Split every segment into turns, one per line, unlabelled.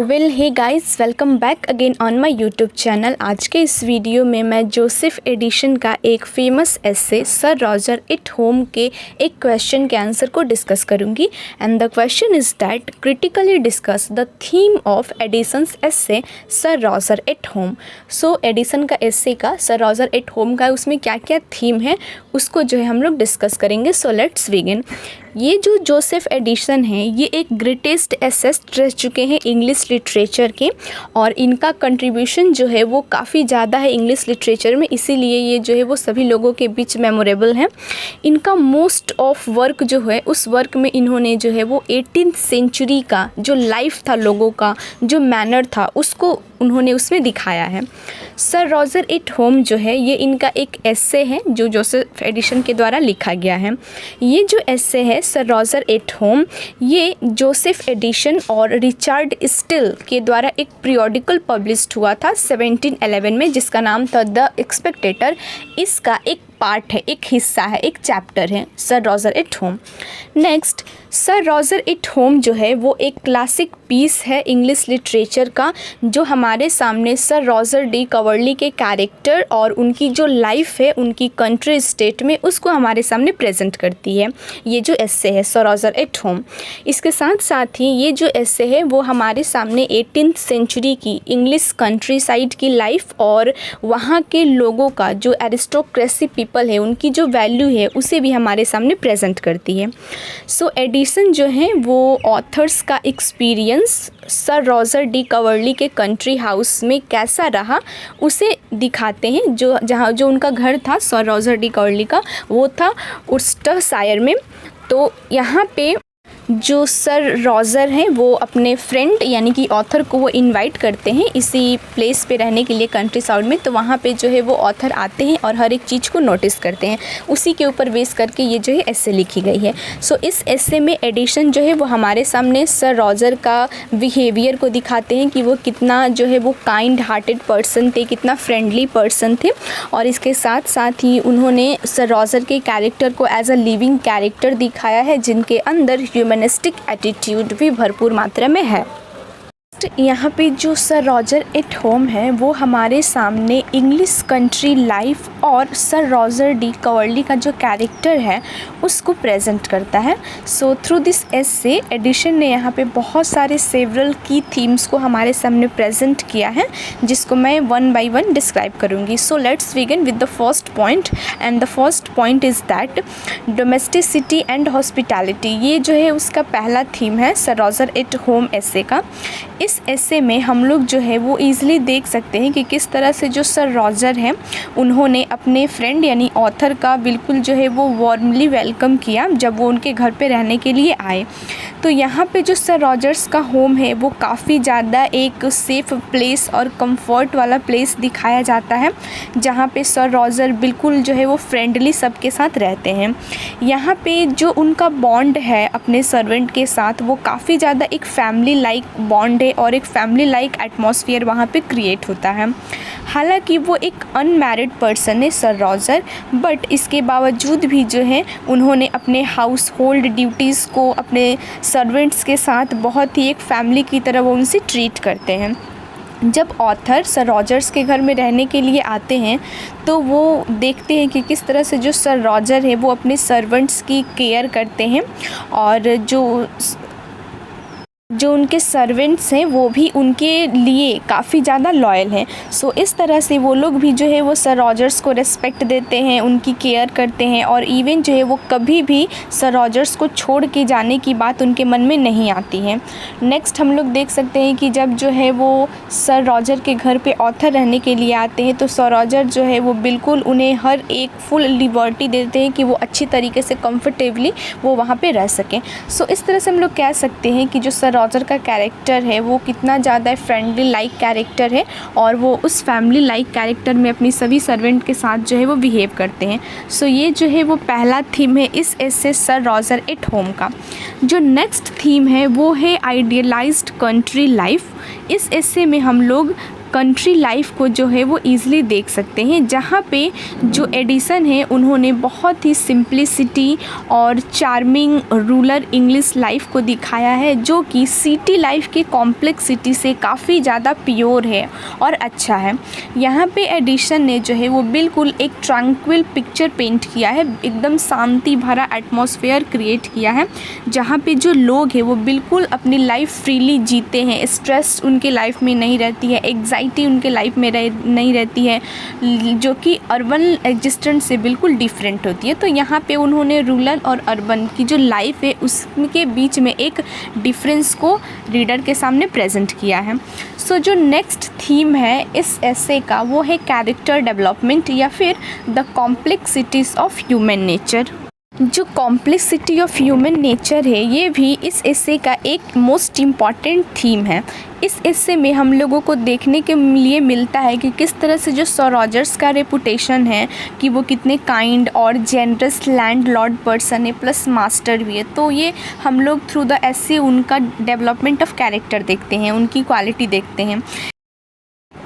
Well hey guys, welcome back again on my YouTube channel. आज के इस video में मैं जोसेफ एडिशन का एक famous essay sir Roger at home के एक क्वेश्चन के आंसर को डिस्कस करूंगी। And the question is that critically discuss the theme of Edison's essay sir Roger at home. So Edison का एसे का सर रॉजर एट होम का उसमें क्या क्या थीम है उसको जो है हम लोग डिस्कस करेंगे। सो लेट्स बिगिन। ये जो जोसेफ एडिसन है ये एक ग्रेटेस्ट एसेस रह चुके हैं इंग्लिश लिटरेचर के, और इनका कंट्रीब्यूशन जो है वो काफ़ी ज़्यादा है इंग्लिश लिटरेचर में, इसीलिए ये जो है वो सभी लोगों के बीच मेमोरेबल है। इनका मोस्ट ऑफ वर्क जो है उस वर्क में इन्होंने जो है वो 18th सेंचुरी का जो लाइफ था, लोगों का जो मैनर था, उसको उन्होंने उसमें दिखाया है। सर रॉजर एट होम जो है ये इनका एक एसे है जो जोसेफ एडिसन के द्वारा लिखा गया है। ये जो एसे है सर रॉजर एट होम, ये जोसेफ एडिसन और रिचर्ड स्टिल के द्वारा एक पीरियोडिकल पब्लिश्ड हुआ था 1711 में, जिसका नाम था द स्पेक्टेटर। इसका एक पार्ट है, एक हिस्सा है, एक चैप्टर है Sir Roger at home. Next, sir Roger at home जो है वो एक क्लासिक पीस है इंग्लिश लिटरेचर का, जो हमारे सामने सर रॉजर डी कवर्ली के कैरेक्टर और उनकी जो लाइफ है उनकी कंट्री स्टेट में, उसको हमारे सामने प्रेजेंट करती है। ये जो एसे है सर रॉजर एट होम, इसके साथ साथ ही ये जो एसे है वो हमारे सामने 18th सेंचुरी की इंग्लिश कंट्री साइड की लाइफ और वहाँ के लोगों का जो एरिस्टोक्रेसी पीपल है उनकी जो वैल्यू है उसे भी हमारे सामने प्रेजेंट करती है। सो एडिसन जो है वो ऑथर्स का एक्सपीरियंस सर रॉजर डी कवर्ली के कंट्री हाउस में कैसा रहा उसे दिखाते हैं। जो उनका घर था सर रॉजर डी कवर्ली का, वो था वर्सेस्टरशायर में। तो यहाँ पे जो सर रॉजर हैं वो अपने फ्रेंड यानी कि ऑथर को वो इनवाइट करते हैं इसी प्लेस पे रहने के लिए कंट्री साइड में। तो वहाँ पे जो है वो ऑथर आते हैं और हर एक चीज़ को नोटिस करते हैं, उसी के ऊपर बेस करके ये जो है एसे लिखी गई है। सो इस एसे में एडिशन जो है वो हमारे सामने सर रॉजर का बिहेवियर को दिखाते हैं कि वो कितना जो है वो काइंड हार्टेड पर्सन थे, कितना फ्रेंडली पर्सन थे, और इसके साथ साथ ही उन्होंने सर रॉजर के कैरेक्टर को एज अ लिविंग कैरेक्टर दिखाया है जिनके अंदर ह्यूमनिस्टिक एटीट्यूड भी भरपूर मात्रा में है। यहाँ पे जो सर रॉजर एट होम है वो हमारे सामने इंग्लिश कंट्री लाइफ और सर रॉजर डी कवर्ली का जो कैरेक्टर है उसको प्रेजेंट करता है। So through this essay Addison ने यहाँ पे बहुत सारे सेवरल की थीम्स को हमारे सामने प्रेजेंट किया है, जिसको मैं वन बाय वन डिस्क्राइब करूँगी। So let's begin with the first point, and the first point is that domesticity and hospitality. ये जो है उसका पहला थीम है Sir Roger at home essay का। इस एसे में हम लोग जो है वो ईज़िली देख सकते हैं कि किस तरह से जो सर रॉजर हैं उन्होंने अपने फ्रेंड यानी ऑथर का बिल्कुल जो है वो वार्मली वेलकम किया जब वो उनके घर पे रहने के लिए आए। तो यहाँ पे जो सर रॉजर्स का होम है वो काफ़ी ज़्यादा एक सेफ़ प्लेस और कंफर्ट वाला प्लेस दिखाया जाता है, जहाँ पे सर रॉजर बिल्कुल जो है वो फ्रेंडली सबके साथ रहते हैं। यहाँ पे जो उनका बॉन्ड है अपने सर्वेंट के साथ वो काफ़ी ज़्यादा एक फैमिली लाइक बॉन्ड है और एक फैमिली लाइक एटमॉस्फेयर वहाँ पे क्रिएट होता है। हालांकि वो एक अनमैरिड पर्सन है सर रॉजर, बट इसके बावजूद भी जो है उन्होंने अपने हाउस होल्ड ड्यूटीज़ को अपने सर्वेंट्स के साथ बहुत ही एक फैमिली की तरह वो उनसे ट्रीट करते हैं। जब ऑथर सर रॉजर्स के घर में रहने के लिए आते हैं तो वो देखते हैं कि किस तरह से जो सर रॉजर है वो अपने सर्वेंट्स की केयर करते हैं, और जो उनके सर्वेंट्स हैं वो भी उनके लिए काफ़ी ज़्यादा लॉयल हैं। सो इस तरह से वो लोग भी जो है वो सर रॉजर्स को रिस्पेक्ट देते हैं, उनकी केयर करते हैं, और इवन जो है वो कभी भी सर रॉजर्स को छोड़ के जाने की बात उनके मन में नहीं आती है। नेक्स्ट हम लोग देख सकते हैं कि जब जो है वो सर रॉजर के घर पे ऑथर रहने के लिए आते हैं तो सर रॉजर जो है वो बिल्कुल उन्हें हर एक फुल लिबर्टी देते हैं कि वो अच्छी तरीके से कंफर्टेबली वो वहाँ पे रह सकें। सो इस तरह से हम लोग कह सकते हैं कि जो सर रॉजर का कैरेक्टर है वो कितना ज़्यादा फ्रेंडली लाइक कैरेक्टर है, और वो उस फैमिली लाइक कैरेक्टर में अपनी सभी सर्वेंट के साथ जो है वो बिहेव करते हैं। सो ये जो है वो पहला थीम है इस एसे सर रॉजर एट होम का। जो नेक्स्ट थीम है वो है आइडियलाइज्ड कंट्री लाइफ। इस एसे में हम लोग कंट्री लाइफ को जो है वो ईज़िली देख सकते हैं, जहाँ पे जो एडिसन है उन्होंने बहुत ही सिंप्लिसिटी और चार्मिंग रूरल इंग्लिश लाइफ को दिखाया है, जो कि सिटी लाइफ के कॉम्प्लेक्सिटी से काफ़ी ज़्यादा प्योर है और अच्छा है। यहाँ पे एडिसन ने जो है वो बिल्कुल एक ट्रैंक्विल पिक्चर पेंट किया है, एकदम शांति भरा एटमॉस्फेयर क्रिएट किया है, जहाँ पे जो लोग हैं वो बिल्कुल अपनी लाइफ फ्रीली जीते हैं, स्ट्रेस उनके लाइफ में नहीं रहती है, एग्जाइटी उनके लाइफ में नहीं रहती है, जो कि अर्बन एग्जिस्टेंस से बिल्कुल डिफरेंट होती है। तो यहाँ पे उन्होंने रूरल और अर्बन की जो लाइफ है उसके बीच में एक डिफरेंस को रीडर के सामने प्रेजेंट किया है। सो जो नेक्स्ट थीम है इस एसे का वो है कैरेक्टर डेवलपमेंट या फिर the complexities of human nature. जो कॉम्प्लेक्सिटी ऑफ ह्यूमन नेचर है ये भी इस एसे का एक मोस्ट इम्पॉर्टेंट थीम है। इस एसे में हम लोगों को देखने के लिए मिलता है कि किस तरह से जो सर रॉजर्स का रेपुटेशन है कि वो कितने काइंड और जेनरस लैंड लॉर्ड पर्सन है प्लस मास्टर भी है। तो ये हम लोग थ्रू द एसे उनका डेवलपमेंट ऑफ कैरेक्टर देखते हैं, उनकी क्वालिटी देखते हैं।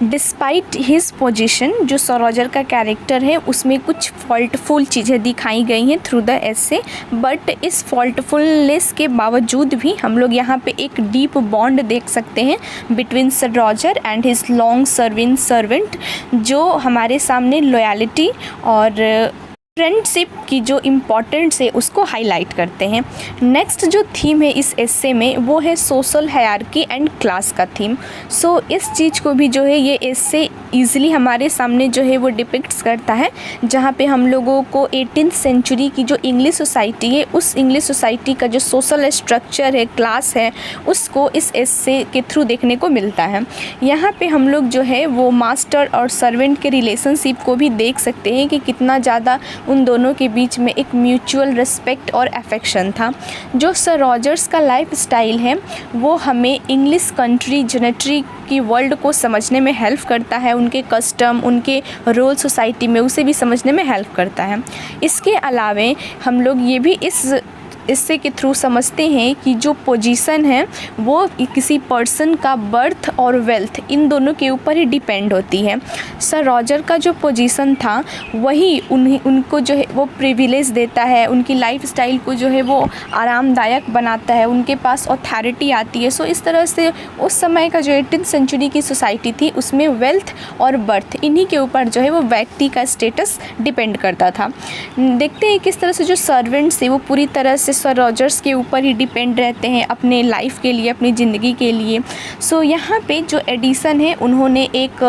डिस्पाइट हिज पोजीशन, जो सर रॉजर का कैरेक्टर है उसमें कुछ फॉल्टफुल चीज़ें दिखाई गई हैं थ्रू द एसे, बट इस फॉल्टफुलनेस के बावजूद भी हम लोग यहाँ पे एक डीप बॉन्ड देख सकते हैं between sir Roger and his long serving servant, जो हमारे सामने लॉयल्टी और फ्रेंडशिप की जो इम्पोर्टेंस है उसको हाईलाइट करते हैं। नेक्स्ट जो थीम है इस एसे में वो है सोशल हायरार्की एंड क्लास का थीम। सो इस चीज़ को भी जो है ये एसे ईज़िली हमारे सामने जो है वो डिपिक्ट्स करता है, जहाँ पे हम लोगों को 18th सेंचुरी की जो इंग्लिश सोसाइटी है उस इंग्लिश सोसाइटी का जो सोशल स्ट्रक्चर है, क्लास है, उसको इस एसे के थ्रू देखने को मिलता है। यहाँ पे हम लोग जो है वो मास्टर और सर्वेंट के रिलेशनशिप को भी देख सकते हैं कि कितना ज़्यादा उन दोनों के बीच में एक म्यूचुअल रिस्पेक्ट और अफेक्शन था। जो सर रॉजर्स का लाइफ स्टाइल है वो हमें इंग्लिश कंट्री जेनेट्री की वर्ल्ड को समझने में हेल्प करता है, उनके कस्टम, उनके रोल सोसाइटी में उसे भी समझने में हेल्प करता है। इसके अलावे हम लोग ये भी इससे के थ्रू समझते हैं कि जो पोजीशन है वो किसी पर्सन का बर्थ और वेल्थ इन दोनों के ऊपर ही डिपेंड होती है। सर रॉजर का जो पोजीशन था वही उनको जो है वो प्रिविलेज देता है, उनकी लाइफ स्टाइल को जो है वो आरामदायक बनाता है, उनके पास अथॉरिटी आती है। सो इस तरह से उस समय का जो 18th सेंचुरी की सोसाइटी थी उसमें वेल्थ और बर्थ इन्हीं के ऊपर जो है वो व्यक्ति का स्टेटस डिपेंड करता था। देखते हैं किस तरह से जो सर्वेंट्स है वो पूरी तरह से सर रॉजर्स के ऊपर ही डिपेंड रहते हैं अपने लाइफ के लिए, अपनी ज़िंदगी के लिए। सो यहाँ पे जो एडिसन है उन्होंने एक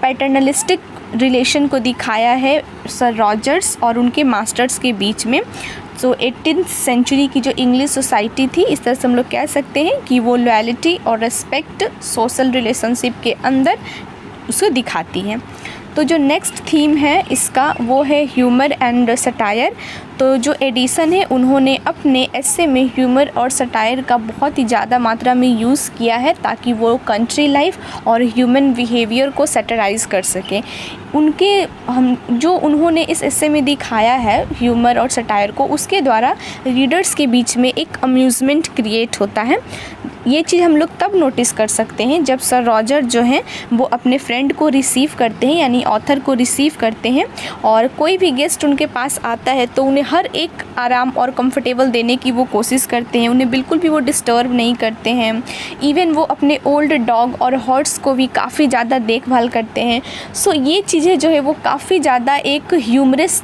पैटर्नलिस्टिक रिलेशन को दिखाया है सर रॉजर्स और उनके मास्टर्स के बीच में। सो 18th सेंचुरी की जो इंग्लिश सोसाइटी थी इस तरह से हम लोग कह सकते हैं कि वो लॉयल्टी और रिस्पेक्ट सोशल रिलेशनशिप के अंदर उसको दिखाती है। तो जो नेक्स्ट थीम है इसका वो है ह्यूमर एंड सटायर। तो जो एडिसन है उन्होंने अपने एसे में ह्यूमर और सटायर का बहुत ही ज़्यादा मात्रा में यूज़ किया है ताकि वो कंट्री लाइफ और ह्यूमन बिहेवियर को सैटिराइज़ कर सकें। उन्होंने इस एसे में दिखाया है ह्यूमर और सटायर को, उसके द्वारा रीडर्स के बीच में एक अम्यूज़मेंट क्रिएट होता है। ये चीज़ हम लोग तब नोटिस कर सकते हैं जब सर रॉजर जो हैं वो अपने फ्रेंड को रिसीव करते हैं, यानी ऑथर को रिसीव करते हैं, और कोई भी गेस्ट उनके पास आता है तो उन्हें हर एक आराम और कंफर्टेबल देने की वो कोशिश करते हैं, उन्हें बिल्कुल भी वो डिस्टर्ब नहीं करते हैं। इवन वो अपने ओल्ड डॉग और हॉर्स को भी काफ़ी ज़्यादा देखभाल करते हैं। सो ये चीज़ें जो है वो काफ़ी ज़्यादा एक ह्यूमरस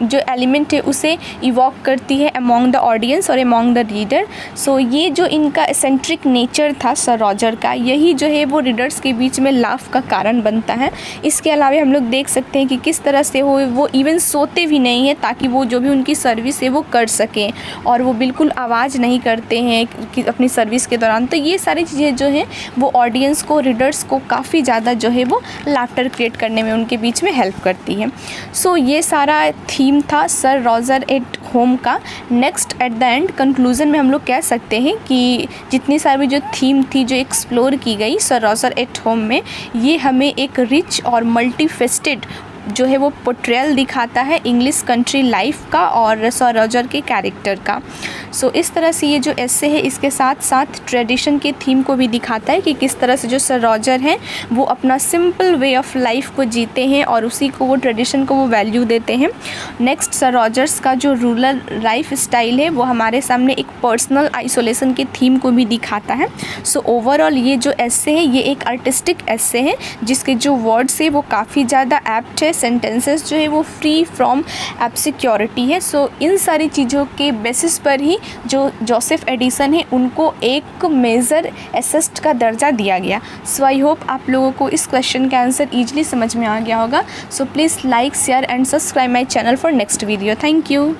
जो एलिमेंट है उसे इवॉक करती है अमॉन्ग द ऑडियंस और अमॉन्ग द रीडर। सो ये जो इनका एसेंट्रिक नेचर था सर रॉजर का, यही जो है वो रीडर्स के बीच में लाफ का कारण बनता है। इसके अलावा हम लोग देख सकते हैं कि किस तरह से वो इवन सोते भी नहीं है ताकि वो जो भी उनकी सर्विस है वो कर सकें, और वो बिल्कुल आवाज़ नहीं करते हैं कि अपनी सर्विस के दौरान। तो ये सारी चीज़ें जो हैं वो ऑडियंस को, रीडर्स को काफ़ी ज़्यादा जो है वो लाफ्टर क्रिएट करने में उनके बीच में हेल्प करती है। सो ये सारा थीम था सर रॉजर एट होम का। Next at the end conclusion में हम लोग कह सकते हैं कि जितनी सारी जो थीम थी जो एक्सप्लोर की गई सर रॉजर एट होम में, ये हमें एक रिच और मल्टीफेस्टेड जो है वो पोर्ट्रेयल दिखाता है इंग्लिश कंट्री लाइफ का और सर रॉजर के कैरेक्टर का। सो इस तरह से ये जो एस्से है इसके साथ साथ ट्रेडिशन के थीम को भी दिखाता है कि किस तरह से जो सर रॉजर हैं वो अपना सिंपल वे ऑफ लाइफ को जीते हैं और उसी को वो ट्रेडिशन को वो वैल्यू देते हैं। नेक्स्ट, सर रॉजर्स का जो रूरल लाइफ स्टाइल है वो हमारे सामने एक पर्सनल आइसोलेशन के थीम को भी दिखाता है। सो ओवरऑल ये जो एस्से है ये एक आर्टिस्टिक एस्से है जिसके जो वर्ड्स है वो काफ़ी ज़्यादा एप्ट है, सेंटेंसेस जो है वो फ्री फ्रॉम एब्सिक्योरिटी है। सो इन सारी चीज़ों के बेसिस पर ही जो जोसेफ एडिसन है उनको एक मेजर एसेस्ट का दर्जा दिया गया। सो आई होप आप लोगों को इस क्वेश्चन का आंसर ईजिली समझ में आ गया होगा। So please like, share and subscribe my channel for next video. Thank you.